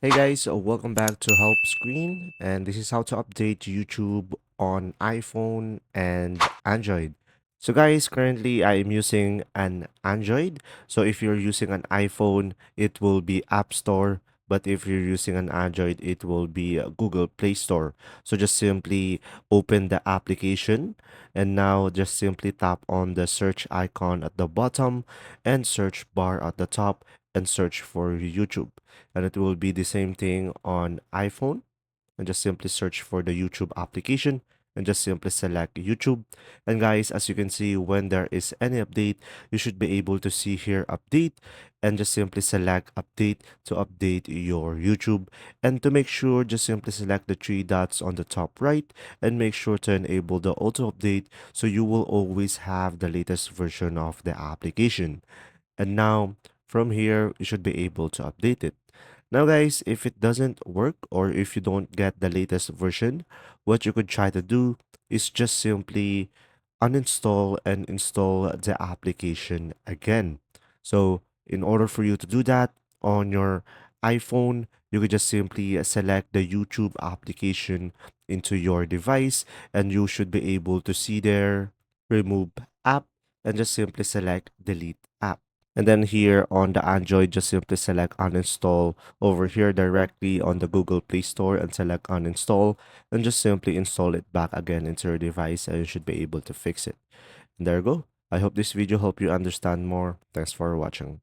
Hey guys, welcome back to Help Screen, and this is how to update YouTube on iPhone and Android. So guys, currently I am using an Android. So if you're using an iPhone, it will be App Store, but if you're using an Android, it will be Google Play Store. So just simply open the application and now just simply tap on the search icon at the bottom and search bar at the top and search for YouTube, and it will be the same thing on iPhone. And just simply search for the YouTube application and just simply select YouTube. And guys, as you can see, when there is any update, you should be able to see here update and just simply select update to update your YouTube. And to make sure, just simply select the three dots on the top right and make sure to enable the auto update so you will always have the latest version of the application. And now from here, you should be able to update it. Now, guys, if it doesn't work or if you don't get the latest version, what you could try to do is just simply uninstall and install the application again. So, in order for you to do that on your iPhone, you could just simply select the YouTube application into your device, and you should be able to see there remove app and just simply select delete app. And then here on the Android, just simply select uninstall over here directly on the Google Play Store and select uninstall and just simply install it back again into your device and you should be able to fix it. And there you go. I hope this video helped you understand more. Thanks for watching.